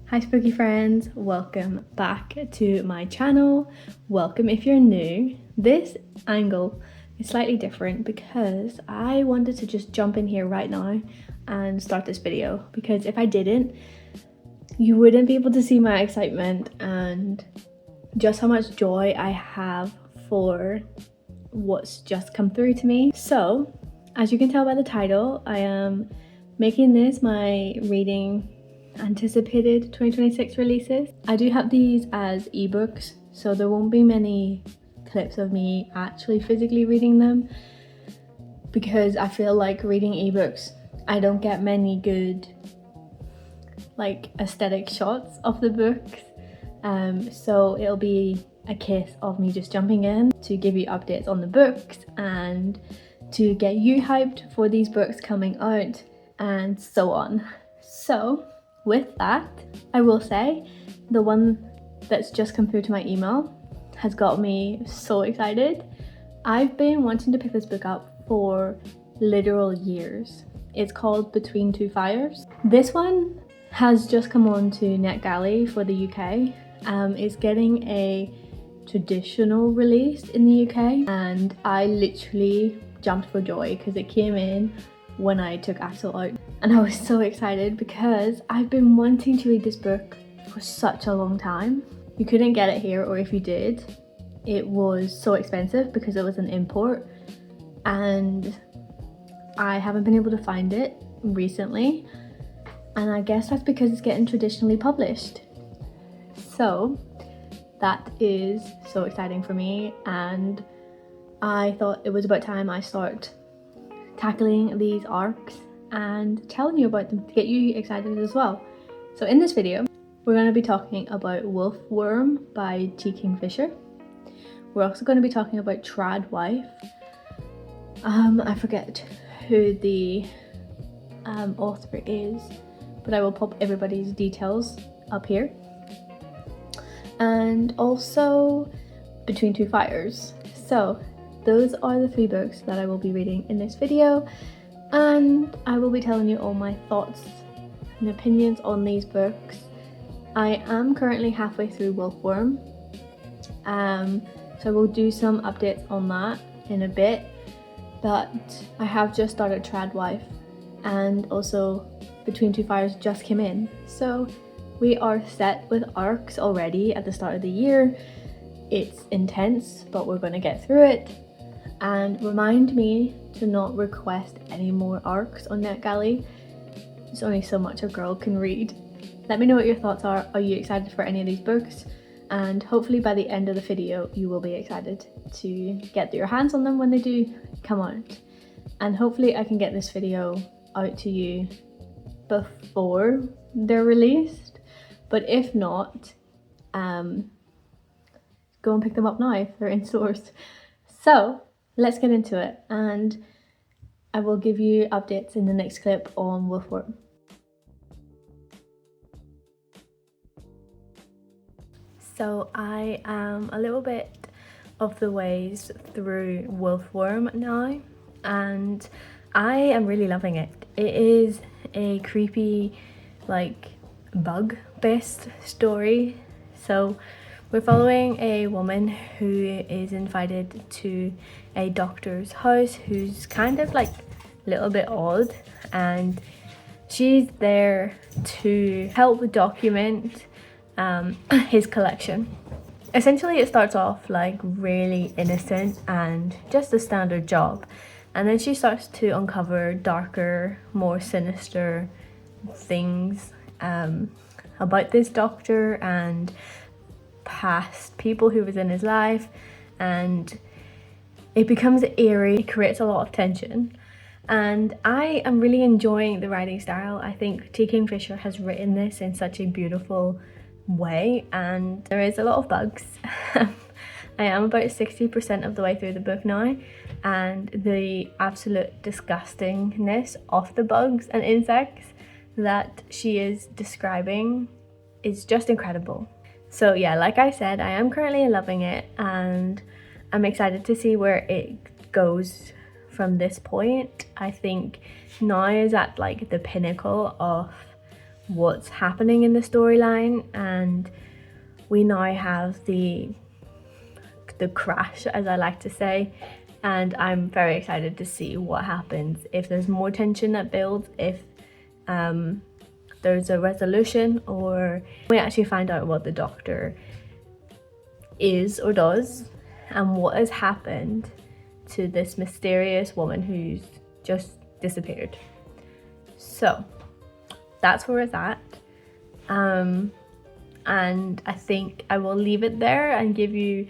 Hi spooky friends, welcome back to my channel. Welcome if you're new. This angle is slightly different because I wanted to just jump in here right now and start this video, because if I didn't, you wouldn't be able to see my excitement and just how much joy I have for what's just come through to me. So as you can tell by the title, I am making this my reading anticipated 2026 releases. I do have these as ebooks, so there won't be many clips of me actually physically reading them, because I feel like reading ebooks, I don't get many good like aesthetic shots of the books, so it'll be a case of me just jumping in to give you updates on the books and to get you hyped for these books coming out and so on. So with that, I will say the one that's just come through to my email has got me so excited. I've been wanting to pick this book up for literal years. It's called Between Two Fires. This one has just come on to NetGalley for the UK. It's getting a traditional release in the UK, and I literally jumped for joy because it came in when I took Axel out, and I was so excited because I've been wanting to read this book for such a long time. You couldn't get it here, or if you did, it was so expensive because it was an import, and I haven't been able to find it recently, and I guess that's because it's getting traditionally published. So that is so exciting for me, and I thought it was about time I start tackling these arcs and telling you about them to get you excited as well. So in this video, we're going to be talking about Wolfworm by Kingfisher. We're also going to be talking about Trad Wife. I forget who the author is, but I will pop everybody's details up here. And also Between Two Fires. So those are the three books that I will be reading in this video, and I will be telling you all my thoughts and opinions on these books. I am currently halfway through Wolfworm, so we'll do some updates on that in a bit, but I have just started Trad Wife, and also Between Two Fires just came in, so we are set with arcs already at the start of the year. It's intense, but we're going to get through it. And remind me to not request any more arcs on NetGalley. There's only so much a girl can read. Let me know what your thoughts are. Are you excited for any of these books? And hopefully by the end of the video you will be excited to get your hands on them when they do come out. And hopefully I can get this video out to you before they're released. But if not, go and pick them up now if they're in stores. So let's get into it, and I will give you updates in the next clip on Wolfworm. So I am a little bit of the ways through Wolfworm now, and I am really loving it. It is a creepy, like, bug-based story. So we're following a woman who is invited to a doctor's house who's kind of like a little bit odd, and she's there to help document his collection. Essentially it starts off like really innocent and just a standard job, and then she starts to uncover darker, more sinister things about this doctor and past people who was in his life, and it becomes eerie. It creates a lot of tension, and I am really enjoying the writing style. I think Kingfisher has written this in such a beautiful way, and there is a lot of bugs. I am about 60% of the way through the book now, and the absolute disgustingness of the bugs and insects that she is describing is just incredible. So yeah, like I said, I am currently loving it, and I'm excited to see where it goes from this point. I think now is at like the pinnacle of what's happening in the storyline, and we now have the crash, as I like to say, and I'm very excited to see what happens, if there's more tension that builds, if there's a resolution, or we actually find out what the Doctor is or does and what has happened to this mysterious woman who's just disappeared. So that's where it's at, and I think I will leave it there and give you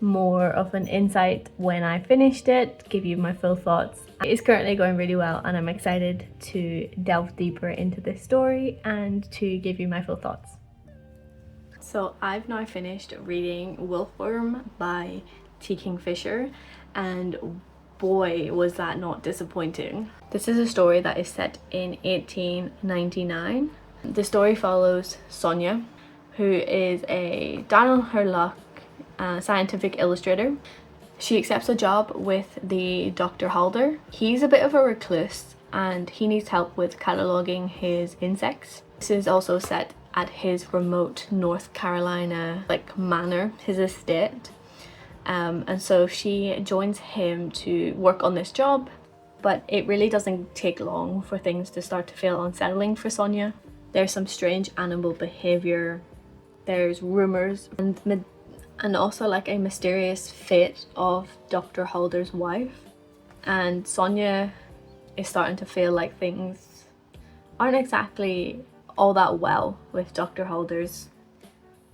more of an insight when I finished it, give you my full thoughts. It's currently going really well, and I'm excited to delve deeper into this story and to give you my full thoughts. So I've now finished reading Wolfworm by Kingfisher, and boy was that not disappointing. This is a story that is set in 1899. The story follows Sonia, who is a down on her luck scientific illustrator. She accepts a job with the Dr. Halder. He's a bit of a recluse and he needs help with cataloguing his insects. This is also set at his remote North Carolina manor, his estate. And so she joins him to work on this job, but it really doesn't take long for things to start to feel unsettling for Sonia. There's some strange animal behaviour, there's rumours, and also a mysterious fate of Dr. Halder's wife. And Sonia is starting to feel like things aren't exactly all that well with Dr. Halder's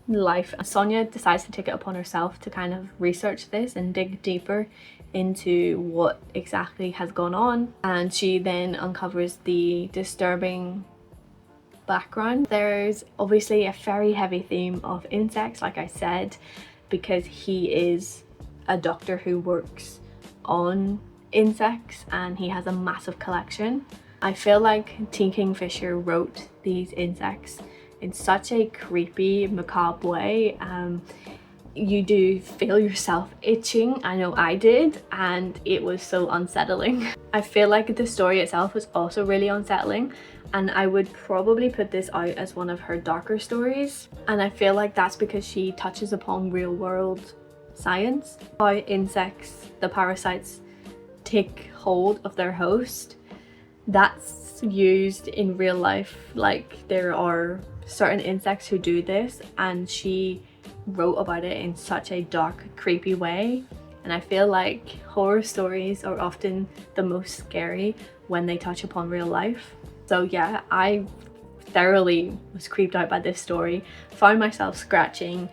life. Sonia decides to take it upon herself to kind of research this and dig deeper into what exactly has gone on, and she then uncovers the disturbing background. There's obviously a very heavy theme of insects, like I said, because he is a doctor who works on insects and he has a massive collection. I feel like Kingfisher wrote these insects in such a creepy, macabre way. You do feel yourself itching. I know I did, and it was so unsettling. I feel like the story itself was also really unsettling, and I would probably put this out as one of her darker stories. And I feel like that's because she touches upon real world science, how insects, the parasites, take hold of their host. That's used in real life. There are certain insects who do this, and she wrote about it in such a dark, creepy way. And I feel like horror stories are often the most scary when they touch upon real life. So yeah, I thoroughly was creeped out by this story, found myself scratching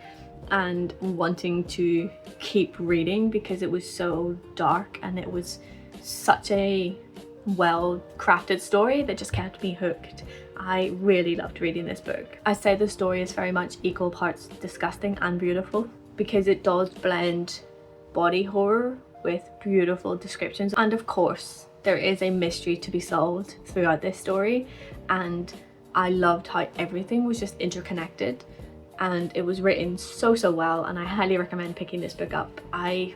and wanting to keep reading because it was so dark and it was such a well crafted story that just kept me hooked. I really loved reading this book. I say the story is very much equal parts disgusting and beautiful because it does blend body horror with beautiful descriptions, and of course there is a mystery to be solved throughout this story, and I loved how everything was just interconnected and it was written so well, and I highly recommend picking this book up. I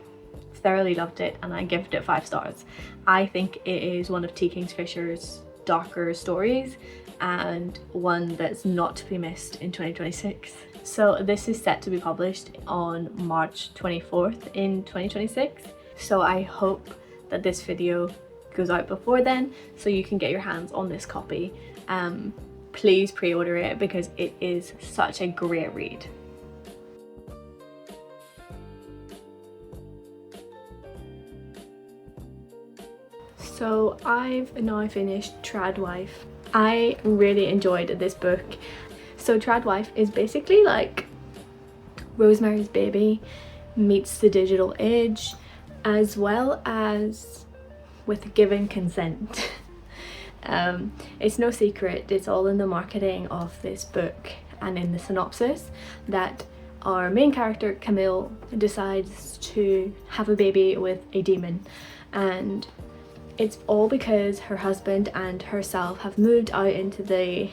thoroughly loved it and I gave it 5 stars. I think it is one of Kingfisher's darker stories and one that's not to be missed in 2026. So this is set to be published on March 24th in 2026. So I hope that this video goes out before then so you can get your hands on this copy. Please pre-order it because it is such a great read. So I've now finished Tradwife. I really enjoyed this book. So Tradwife is basically like Rosemary's Baby meets The Digital Age, as well as with Given Consent. It's no secret, it's all in the marketing of this book and in the synopsis, that our main character Camille decides to have a baby with a demon, and it's all because her husband and herself have moved out into the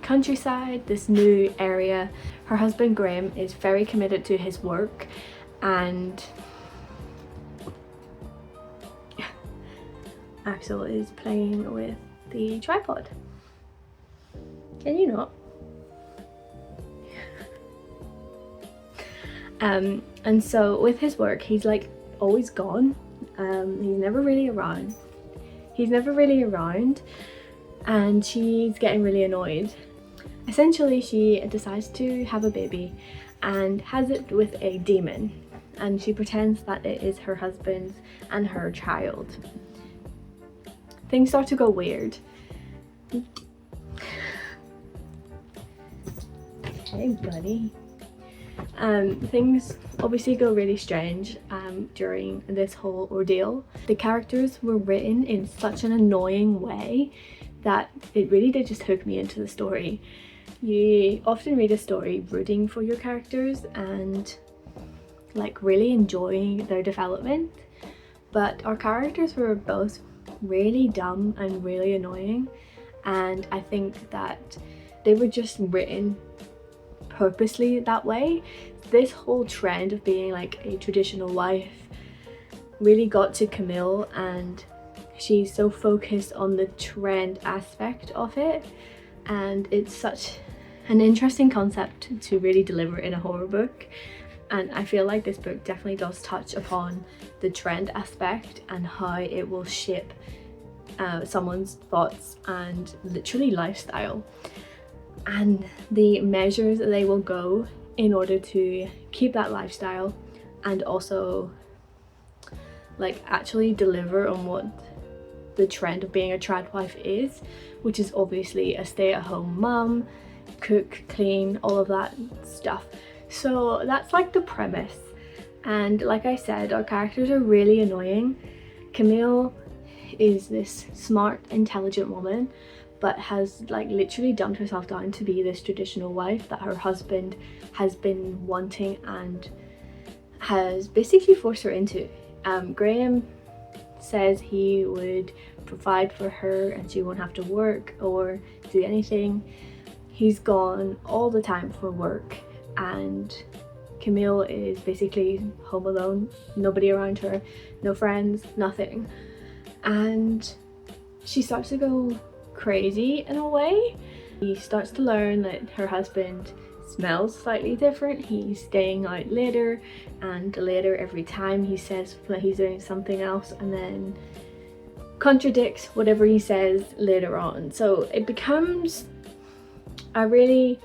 countryside, this new area. Her husband Graham is very committed to his work, and Axel is playing with the tripod. Can you not? And so with his work, he's like always gone. He's never really around. And she's getting really annoyed. Essentially, she decides to have a baby and has it with a demon, and she pretends that it is her husband's and her child. Things start to go weird. Hey buddy. Things obviously go really strange during this whole ordeal. The characters were written in such an annoying way that it really did just hook me into the story. You often read a story rooting for your characters and like really enjoying their development, but our characters were both really dumb and really annoying, and I think that they were just written purposely that way. This whole trend of being like a traditional wife really got to Camille, and she's so focused on the trend aspect of it, and it's such an interesting concept to really deliver in a horror book. And I feel like this book definitely does touch upon the trend aspect and how it will shape someone's thoughts and literally lifestyle, and the measures that they will go in order to keep that lifestyle and also like actually deliver on what the trend of being a trad wife is, which is obviously a stay-at-home mum, cook, clean, all of that stuff. So that's like the premise, and like I said, our characters are really annoying. Camille is this smart, intelligent woman, but has like literally dumbed herself down to be this traditional wife that her husband has been wanting and has basically forced her into. Graham says he would provide for her and she won't have to work or do anything. He's gone all the time for work, and Camille is basically home alone, nobody around her, no friends, nothing. And she starts to go crazy in a way. She starts to learn that her husband smells slightly different. He's staying out later and later every time. He says that he's doing something else and then contradicts whatever he says later on. So it becomes a really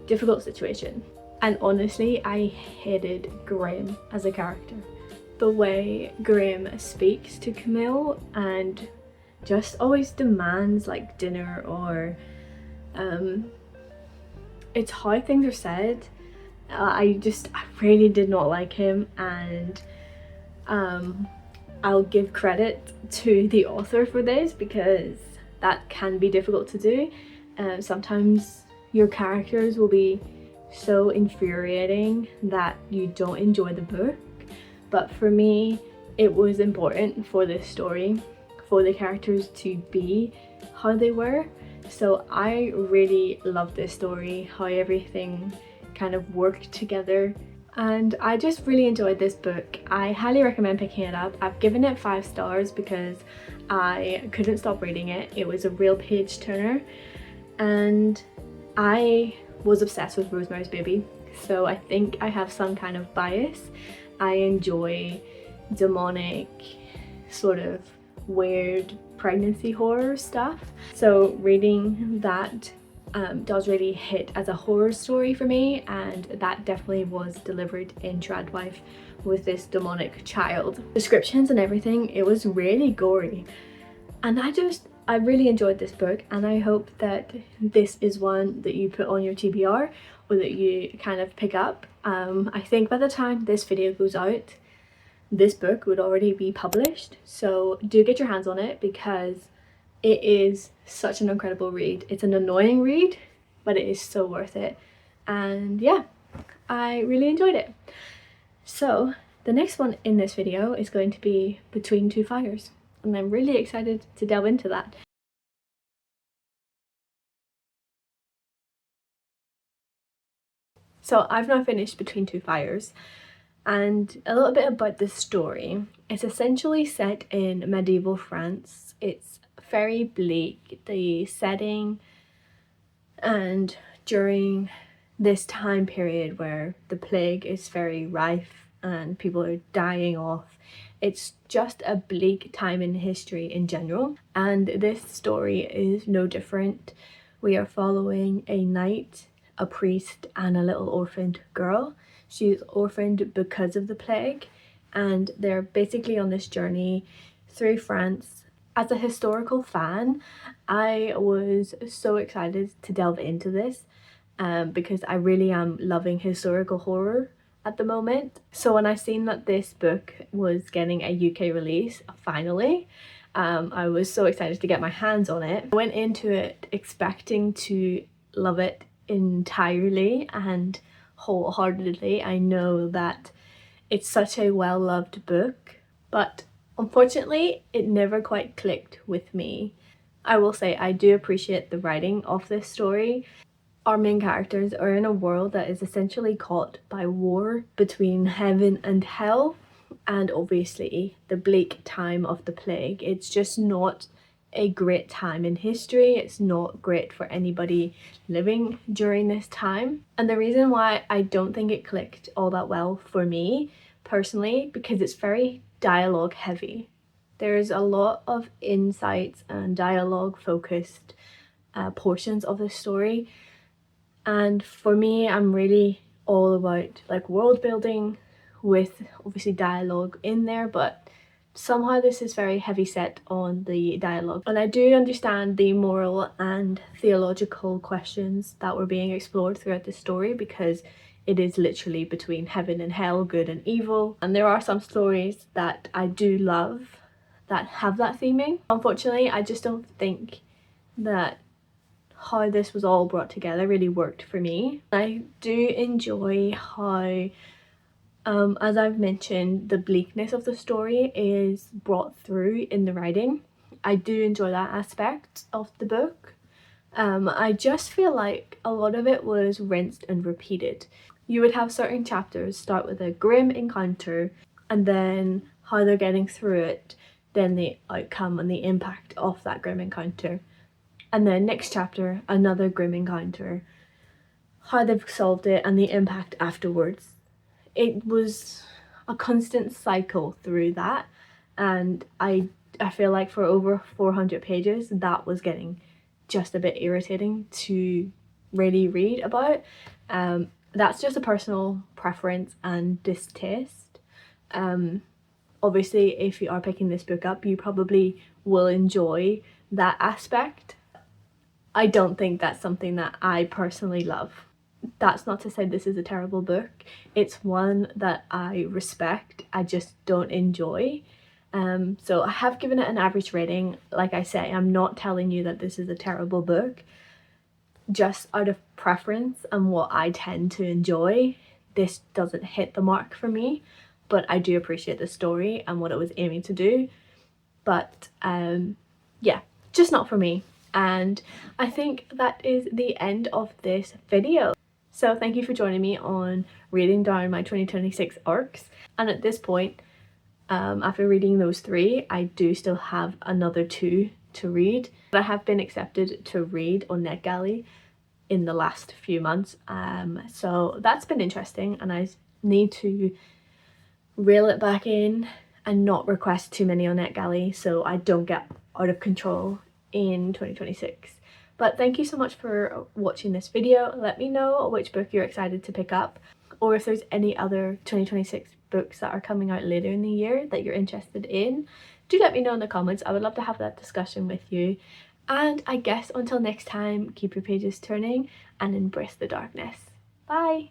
difficult situation. And honestly, I hated Graham as a character. The way Graham speaks to Camille and just always demands like dinner, or it's how things are said. I really did not like him, and I'll give credit to the author for this because that can be difficult to do. Sometimes your characters will be so infuriating that you don't enjoy the book, but for me it was important for this story for the characters to be how they were. So I really loved this story, how everything kind of worked together, and I just really enjoyed this book. I highly recommend picking it up. I've given it 5 stars because I couldn't stop reading it. It was a real page turner, and I was obsessed with Rosemary's Baby, so I think I have some kind of bias. I enjoy demonic, sort of weird pregnancy horror stuff, so reading that does really hit as a horror story for me, and that definitely was delivered in Trad Wife with this demonic child. Descriptions and everything, it was really gory, and I really enjoyed this book, and I hope that this is one that you put on your TBR or that you kind of pick up. I think by the time this video goes out, this book would already be published, so do get your hands on it because it is such an incredible read. It's an annoying read, but it is so worth it, and yeah, I really enjoyed it. So the next one in this video is going to be Between Two Fires, and I'm really excited to delve into that. So I've now finished Between Two Fires, and a little bit about this story. It's essentially set in medieval France. It's very bleak. The setting And during this time period where the plague is very rife and people are dying off, it's just a bleak time in history in general. And this story is no different. We are following a knight, a priest, and a little orphaned girl. She's orphaned because of the plague, and they're basically on this journey through France. As a historical fan, I was so excited to delve into this because I really am loving historical horror at the moment. So when I seen that this book was getting a UK release, finally, I was so excited to get my hands on it. I went into it expecting to love it entirely and wholeheartedly. I know that it's such a well-loved book, but unfortunately, it never quite clicked with me. I will say I do appreciate the writing of this story. Our main characters are in a world that is essentially caught by war between heaven and hell, and obviously the bleak time of the plague. It's just not a great time in history. It's not great for anybody living during this time. And the reason why I don't think it clicked all that well for me personally, because it's very dialogue heavy. There's a lot of insights and dialogue focused portions of the story, and for me, I'm really all about like world building with obviously dialogue in there, but somehow this is very heavy set on the dialogue. And I do understand the moral and theological questions that were being explored throughout the story, because it is literally between heaven and hell, good and evil. And there are some stories that I do love that have that theming. Unfortunately, I just don't think that how this was all brought together really worked for me. I do enjoy how, as I've mentioned, the bleakness of the story is brought through in the writing. I do enjoy that aspect of the book. I just feel like a lot of it was rinsed and repeated. You would have certain chapters start with a grim encounter, and then how they're getting through it, then the outcome and the impact of that grim encounter. And then next chapter, another grim encounter, how they've solved it and the impact afterwards. It was a constant cycle through that, and I feel like for over 400 pages that was getting just a bit irritating to really read about. That's just a personal preference and distaste. Obviously, if you are picking this book up, you probably will enjoy that aspect. I don't think that's something that I personally love. That's not to say this is a terrible book. It's one that I respect, I just don't enjoy. So I have given it an average rating. Like I say, I'm not telling you that this is a terrible book. Just out of preference and what I tend to enjoy, this doesn't hit the mark for me. But I do appreciate the story and what it was aiming to do. But yeah, just not for me. And I think that is the end of this video. So thank you for joining me on reading down my 2026 arcs. And at this point, after reading those 3, I do still have another 2 to read. I have been accepted to read on NetGalley in the last few months, so that's been interesting, and I need to reel it back in and not request too many on NetGalley so I don't get out of control in 2026. But thank you so much for watching this video. Let me know which book you're excited to pick up, or if there's any other 2026 books that are coming out later in the year that you're interested in. Do let me know in the comments. I would love to have that discussion with you. And I guess until next time, keep your pages turning and embrace the darkness. Bye!